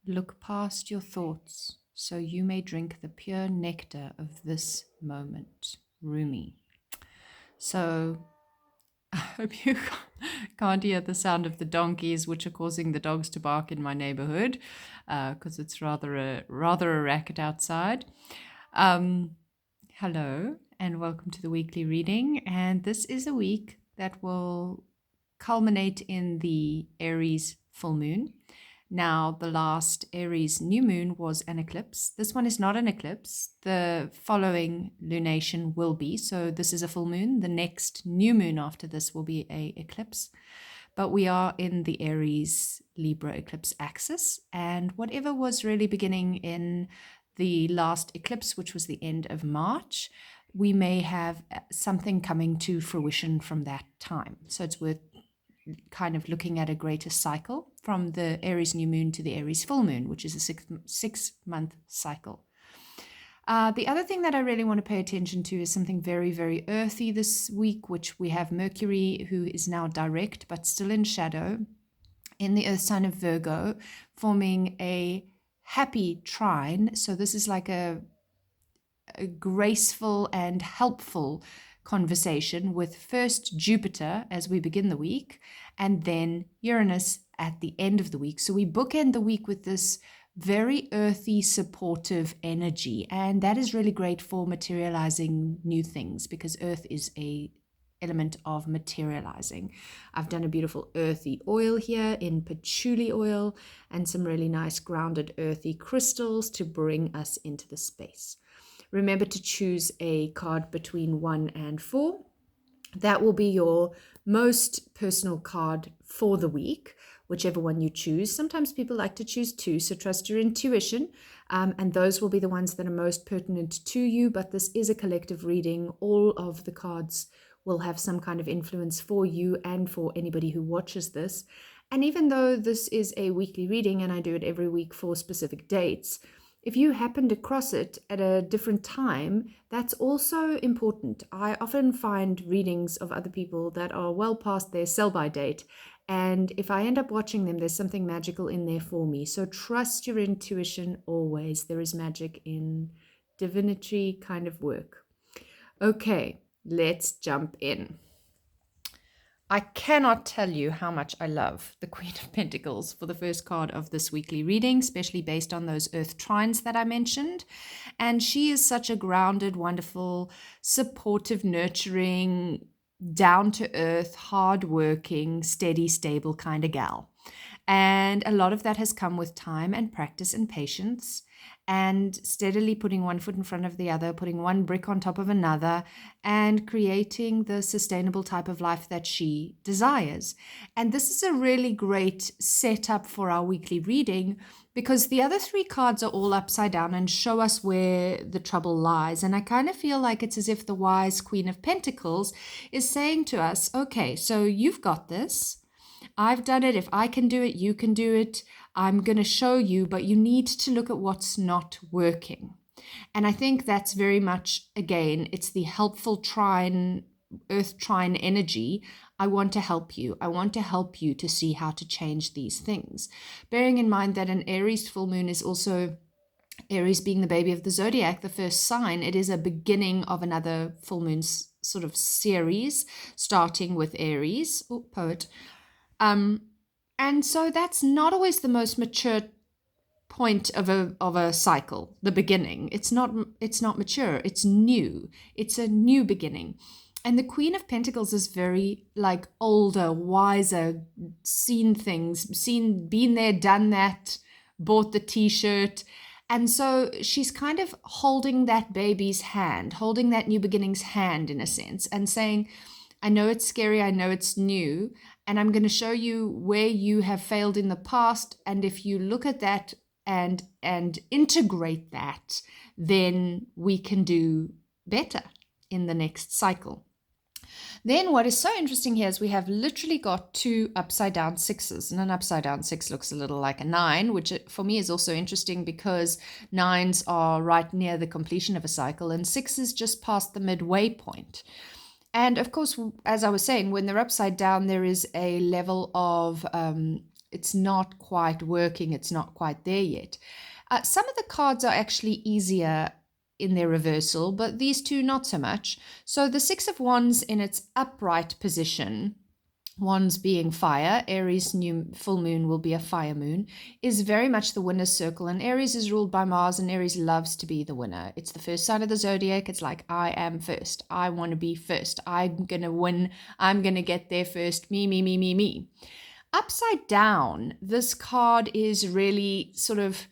Look past your thoughts so you may drink the pure nectar of this moment. Rumi. So I hope you can't hear the sound of the donkeys, which are causing the dogs to bark in my neighborhood, because it's rather a racket outside. Hello, and welcome to the weekly reading. And this is a week that will culminate in the Aries full moon. Now, the last Aries new moon was an eclipse. This one is not an eclipse. The following lunation will be. So this is a full moon. The next new moon after this will be a eclipse. But we are in the Aries Libra eclipse axis. And whatever was really beginning in the last eclipse, which was the end of March, we may have something coming to fruition from that time. So it's worth kind of looking at a greater cycle from the Aries new moon to the Aries full moon, which is a six-month cycle. The other thing that I really want to pay attention to is something very, very earthy this week, which we have Mercury, who is now direct but still in shadow, in the earth sign of Virgo, forming a happy trine. So this is like a graceful and helpful conversation with first Jupiter as we begin the week, and then Uranus at the end of the week. So we bookend the week with this very earthy, supportive energy, and that is really great for materializing new things, because earth is a element of materializing. I've done a beautiful earthy oil here in patchouli oil and some really nice grounded earthy crystals to bring us into the space. Remember to choose a card between 1 and 4. That will be your most personal card for the week, whichever one you choose. Sometimes people like to choose 2, so trust your intuition, and those will be the ones that are most pertinent to you, but this is a collective reading. All of the cards will have some kind of influence for you and for anybody who watches this. And even though this is a weekly reading and I do it every week for specific dates, if you happened across it at a different time, that's also important. I often find readings of other people that are well past their sell-by date, and if I end up watching them, there's something magical in there for me. So trust your intuition always. There is magic in divinity kind of work. Okay, let's jump in. I cannot tell you how much I love the Queen of Pentacles for the first card of this weekly reading, especially based on those earth trines that I mentioned. And she is such a grounded, wonderful, supportive, nurturing, down-to-earth, hard-working, steady, stable kind of gal. And a lot of that has come with time and practice and patience, and steadily putting one foot in front of the other, putting one brick on top of another, and creating the sustainable type of life that she desires. And this is a really great setup for our weekly reading, because the other 3 cards are all upside down and show us where the trouble lies. And I kind of feel like it's as if the wise Queen of Pentacles is saying to us, okay, so you've got this. I've done it. If I can do it, you can do it. I'm going to show you, but you need to look at what's not working. And I think that's very much, again, it's the helpful trine, earth trine energy. I want to help you. I want to help you to see how to change these things. Bearing in mind that an Aries full moon is also, Aries being the baby of the zodiac, the first sign, it is a beginning of another full moon sort of series, starting with Aries, poet. And so that's not always the most mature point of a cycle, the beginning. It's not mature, it's new. It's a new beginning. And the Queen of Pentacles is very like older, wiser, seen things, been there, done that, bought the t-shirt. And so she's kind of holding that baby's hand, holding that new beginning's hand in a sense, and saying, I know it's scary, I know it's new, and I'm going to show you where you have failed in the past. And if you look at that and integrate that, then we can do better in the next cycle. Then what is so interesting here is we have literally got 2 upside down 6s, and an upside down 6 looks a little like a 9, which for me is also interesting because 9s are right near the completion of a cycle and 6s just past the midway point. And of course, as I was saying, when they're upside down, there is a level of it's not quite working, it's not quite there yet. Some of the cards are actually easier in their reversal, but these two not so much. So the Six of Wands in its upright position, Wands being fire, Aries new full moon will be a fire moon, is very much the winner's circle. And Aries is ruled by Mars, and Aries loves to be the winner. It's the first sign of the zodiac. It's like, I am first. I want to be first. I'm going to win. I'm going to get there first. Me, me, me, me, me. Upside down, this card is really sort of,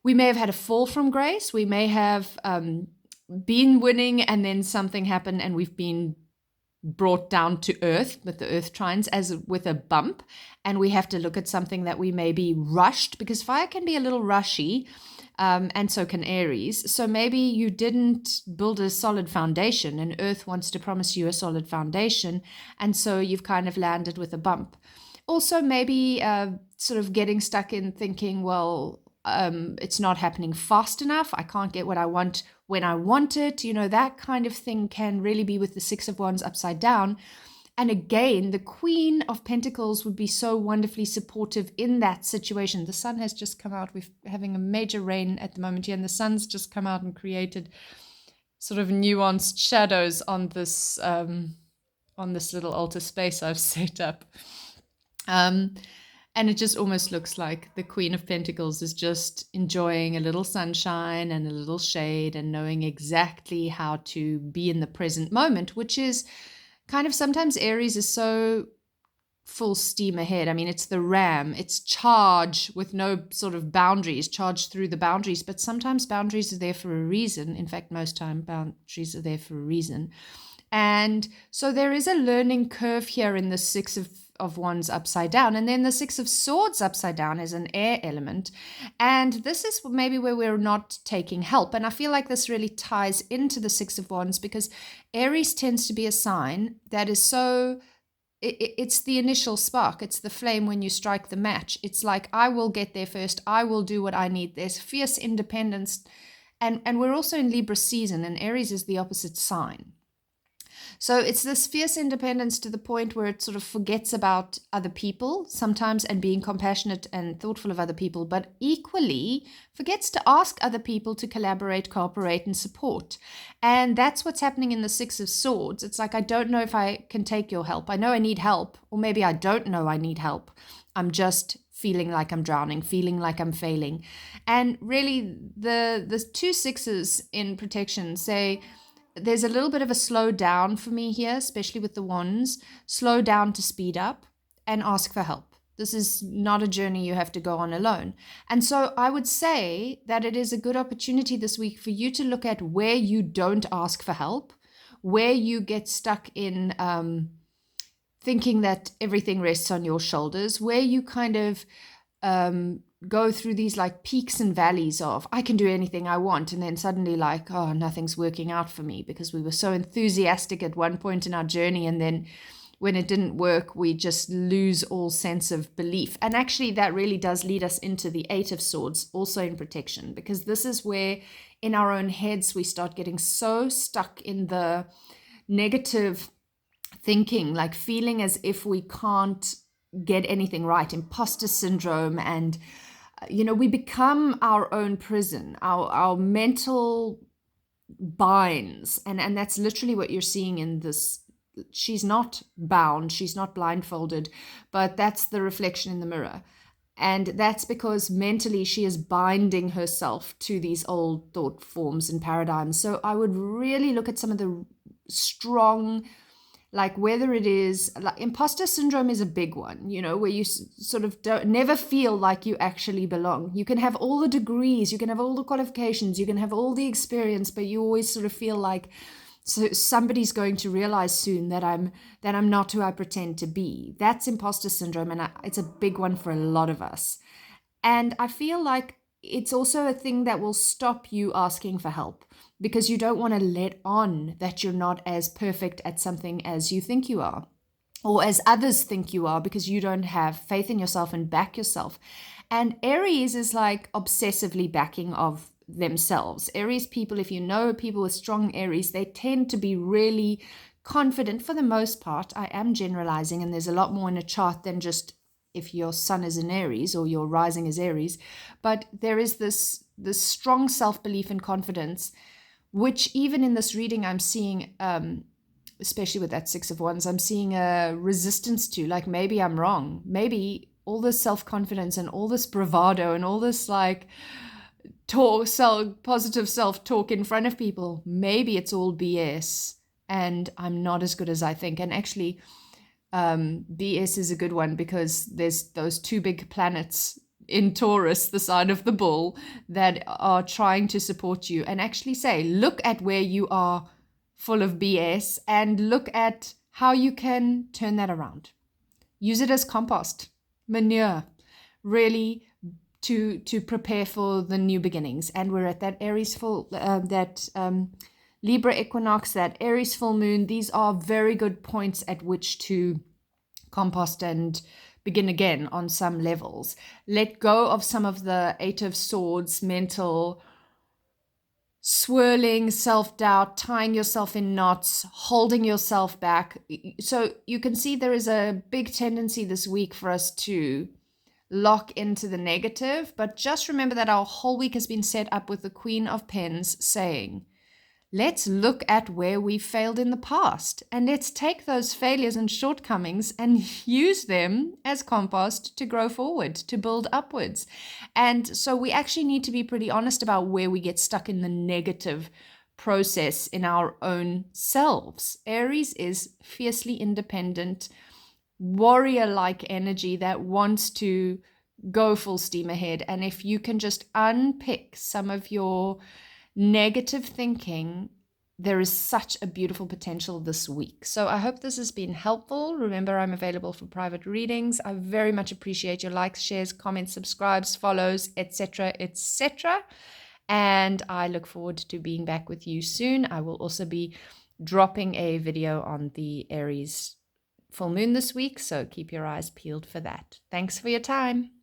we may have had a fall from grace. We may have been winning and then something happened and we've been brought down to earth with the earth trines as with a bump, and we have to look at something that we may be rushed, because fire can be a little rushy, and so can Aries. So maybe you didn't build a solid foundation, and earth wants to promise you a solid foundation, and so you've kind of landed with a bump. Also maybe sort of getting stuck in thinking, well, it's not happening fast enough. I can't get what I want when I want it. That kind of thing can really be with the Six of Wands upside down. And again, the Queen of Pentacles would be so wonderfully supportive in that situation. The sun has just come out. We're having a major rain at the moment here, and the sun's just come out and created sort of nuanced shadows on this little altar space I've set up. And it just almost looks like the Queen of Pentacles is just enjoying a little sunshine and a little shade and knowing exactly how to be in the present moment, which is kind of, sometimes Aries is so full steam ahead. I mean, it's the ram, it's charge with no sort of boundaries, charge through the boundaries. But sometimes boundaries are there for a reason. In fact, most time boundaries are there for a reason. And so there is a learning curve here in the Six of Wands upside down. And then the Six of Swords upside down is an air element. And this is maybe where we're not taking help. And I feel like this really ties into the Six of Wands, because Aries tends to be a sign that is so, it's the initial spark. It's the flame when you strike the match. It's like, I will get there first. I will do what I need. There's fierce independence. And we're also in Libra season, and Aries is the opposite sign. So it's this fierce independence to the point where it sort of forgets about other people sometimes and being compassionate and thoughtful of other people, but equally forgets to ask other people to collaborate, cooperate, and support. And that's what's happening in the Six of Swords. It's like, I don't know if I can take your help. I know I need help, or maybe I don't know I need help. I'm just feeling like I'm drowning, feeling like I'm failing. And really, the two sixes in protection say, there's a little bit of a slow down for me here, especially with the wands. Slow down to speed up and ask for help. This is not a journey you have to go on alone. And so I would say that it is a good opportunity this week for you to look at where you don't ask for help, where you get stuck in thinking that everything rests on your shoulders, where you kind of go through these like peaks and valleys of, I can do anything I want, and then suddenly like, oh, nothing's working out for me, because we were so enthusiastic at one point in our journey, and then when it didn't work, we just lose all sense of belief. And actually that really does lead us into the Eight of Swords, also in protection, because this is where in our own heads we start getting so stuck in the negative thinking, like feeling as if we can't get anything right, imposter syndrome, and we become our own prison, our mental binds, and that's literally what you're seeing in this. She's not bound, she's not blindfolded, but that's the reflection in the mirror. And that's because mentally she is binding herself to these old thought forms and paradigms. So I would really look at some of the strong, like whether it is, like imposter syndrome is a big one, where you sort of never feel like you actually belong. You can have all the degrees, you can have all the qualifications, you can have all the experience, but you always sort of feel like, so somebody's going to realize soon that I'm not who I pretend to be. That's imposter syndrome, and it's a big one for a lot of us. And I feel like it's also a thing that will stop you asking for help, because you don't want to let on that you're not as perfect at something as you think you are, or as others think you are, because you don't have faith in yourself and back yourself. And Aries is like obsessively backing of themselves. Aries people, if you know people with strong Aries, they tend to be really confident for the most part. I am generalizing, and there's a lot more in a chart than just if your sun is in Aries or your rising is Aries, but there is this strong self-belief and confidence, which even in this reading I'm seeing, especially with that Six of Wands, I'm seeing a resistance to, like, maybe I'm wrong. Maybe all this self-confidence and all this bravado and all this like positive self-talk in front of people, maybe it's all BS and I'm not as good as I think. And actually, BS is a good one because there's those two big planets in Taurus, the sign of the bull, that are trying to support you and actually say, look at where you are full of BS and look at how you can turn that around. Use it as compost, manure, really to prepare for the new beginnings. And we're at that Aries full, Libra equinox, that Aries full moon. These are very good points at which to compost and begin again on some levels. Let go of some of the Eight of Swords, mental swirling, self-doubt, tying yourself in knots, holding yourself back. So you can see there is a big tendency this week for us to lock into the negative, but just remember that our whole week has been set up with the Queen of Pens saying, let's look at where we failed in the past and let's take those failures and shortcomings and use them as compost to grow forward, to build upwards. And so we actually need to be pretty honest about where we get stuck in the negative process in our own selves. Aries is fiercely independent, warrior-like energy that wants to go full steam ahead. And if you can just unpick some of your negative thinking, there is such a beautiful potential this week. So I hope this has been helpful. Remember, I'm available for private readings. I very much appreciate your likes, shares, comments, subscribes, follows, etc., etc. And I look forward to being back with you soon. I will also be dropping a video on the Aries full moon this week, so keep your eyes peeled for that. Thanks for your time.